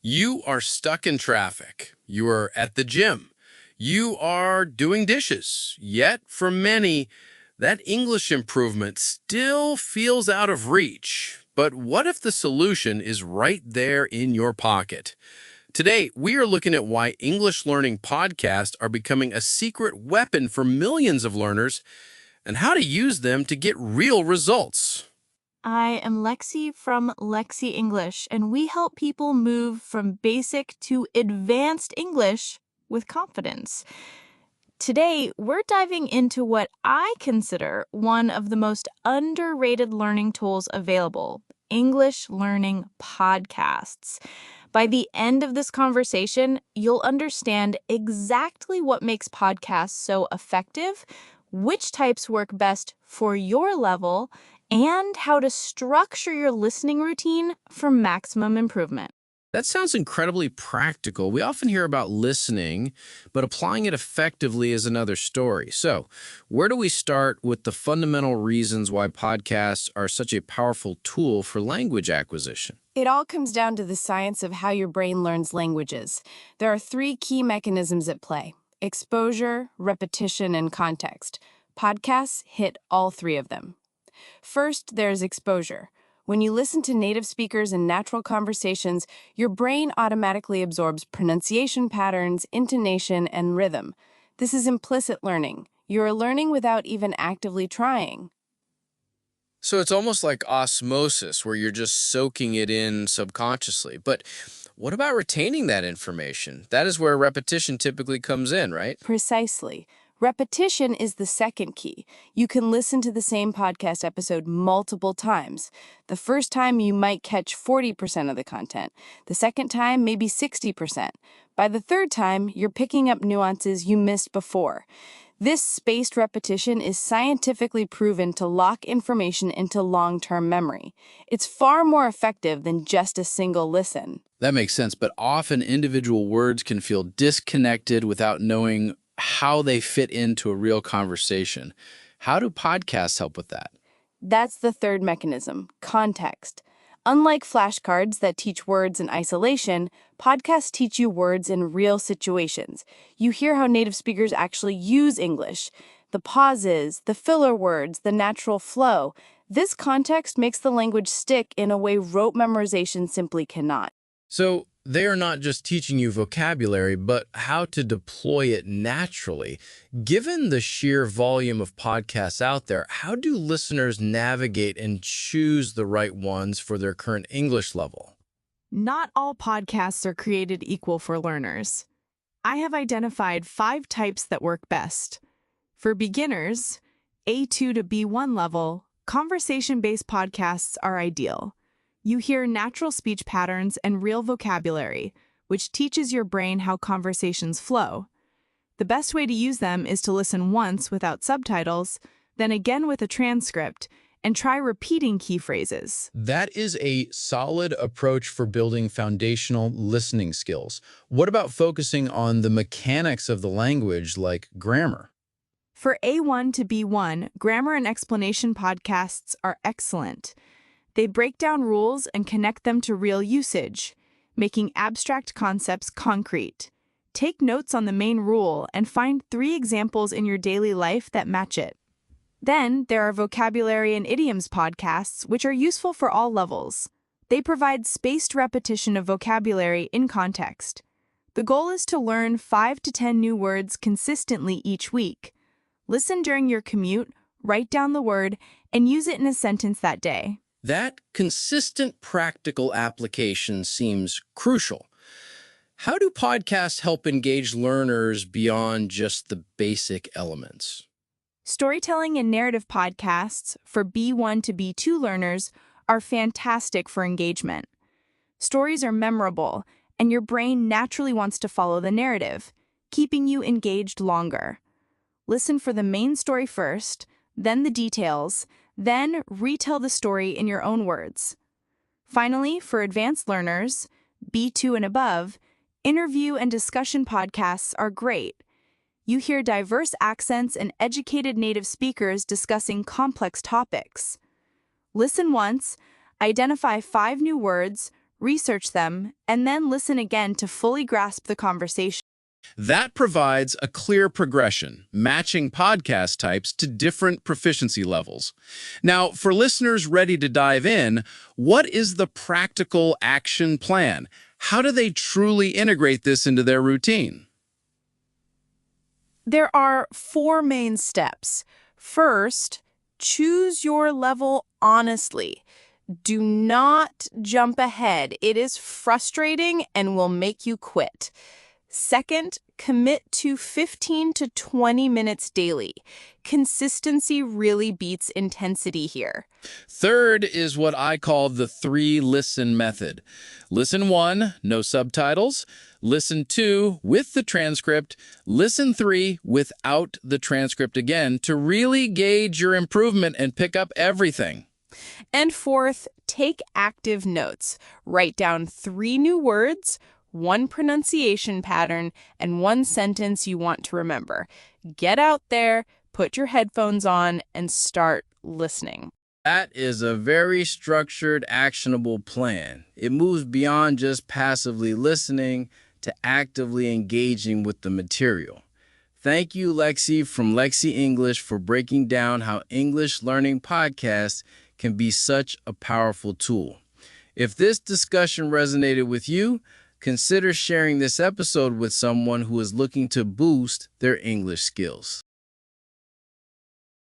You are stuck in traffic. You are at the gym. You are doing dishes. Yet, for many, that English improvement still feels out of reach. But what if the solution is right there in your pocket? Today, we are looking at why English learning podcasts are becoming a secret weapon for millions of learners and how to use them to get real results. I am Lexi from LexiEnglish, and we help people move from basic to advanced English with confidence. Today, we're diving into what I consider one of the most underrated learning tools available, English learning podcasts. By the end of this conversation, you'll understand exactly what makes podcasts so effective, which types work best for your level, and how to structure your listening routine for maximum improvement. That sounds incredibly practical. We often hear about listening, but applying it effectively is another story. So, where do we start with the fundamental reasons why podcasts are such a powerful tool for language acquisition? It all comes down to the science of how your brain learns languages. There are three key mechanisms at play: exposure, repetition, and context. Podcasts hit all three of them. First, there's exposure. When you listen to native speakers in natural conversations, your brain automatically absorbs pronunciation patterns, intonation, and rhythm. This is implicit learning. You're learning without even actively trying. So, it's almost like osmosis, where you're just soaking it in subconsciously. But what about retaining that information? That is where repetition typically comes in, right? Precisely. Repetition is the second key. You can listen to the same podcast episode multiple times. The first time, you might catch 40% of the content. The second time, maybe 60%. By the third time, you're picking up nuances you missed before. This spaced repetition is scientifically proven to lock information into long-term memory. It's far more effective than just a single listen. That makes sense, but often individual words can feel disconnected without knowing how they fit into a real conversation. How do podcasts help with that? That's the third mechanism, context. Unlike flashcards that teach words in isolation, podcasts teach you words in real situations. You hear how native speakers actually use English, the pauses, the filler words, the natural flow. This context makes the language stick in a way rote memorization simply cannot. So they are not just teaching you vocabulary, but how to deploy it naturally. Given the sheer volume of podcasts out there, how do listeners navigate and choose the right ones for their current English level? Not all podcasts are created equal for learners. I have identified 5 types that work best. For beginners, A2 to B1 level, conversation-based podcasts are ideal. You hear natural speech patterns and real vocabulary, which teaches your brain how conversations flow. The best way to use them is to listen once without subtitles, then again with a transcript, and try repeating key phrases. That is a solid approach for building foundational listening skills. What about focusing on the mechanics of the language, like grammar? For A1 to B1, grammar and explanation podcasts are excellent. They break down rules and connect them to real usage, making abstract concepts concrete. Take notes on the main rule and find 3 examples in your daily life that match it. Then there are vocabulary and idioms podcasts, which are useful for all levels. They provide spaced repetition of vocabulary in context. The goal is to learn 5 to 10 new words consistently each week. Listen during your commute, write down the word, and use it in a sentence that day. That consistent practical application seems crucial. How do podcasts help engage learners beyond just the basic elements? Storytelling and narrative podcasts for B1 to B2 learners are fantastic for engagement. Stories are memorable, and your brain naturally wants to follow the narrative, keeping you engaged longer. Listen for the main story first, then the details, then retell the story in your own words. Finally, for advanced learners, B2 and above, interview and discussion podcasts are great. You hear diverse accents and educated native speakers discussing complex topics. Listen once, identify 5 new words, research them, and then listen again to fully grasp the conversation. That provides a clear progression, matching podcast types to different proficiency levels. Now, for listeners ready to dive in, what is the practical action plan? How do they truly integrate this into their routine? There are 4 main steps. First, choose your level honestly. Do not jump ahead. It is frustrating and will make you quit. Second, commit to 15 to 20 minutes daily. Consistency really beats intensity here. Third is what I call the 3-listen method. Listen 1, no subtitles. Listen 2, with the transcript. Listen 3, without the transcript again, to really gauge your improvement and pick up everything. And fourth, take active notes. Write down 3 new words, 1 pronunciation pattern, and 1 sentence you want to remember. Get out there, put your headphones on, and start listening. That is a very structured, actionable plan. It moves beyond just passively listening to actively engaging with the material. Thank you, Lexi from LexiEnglish, for breaking down how English learning podcasts can be such a powerful tool. If this discussion resonated with you, consider sharing this episode with someone who is looking to boost their English skills.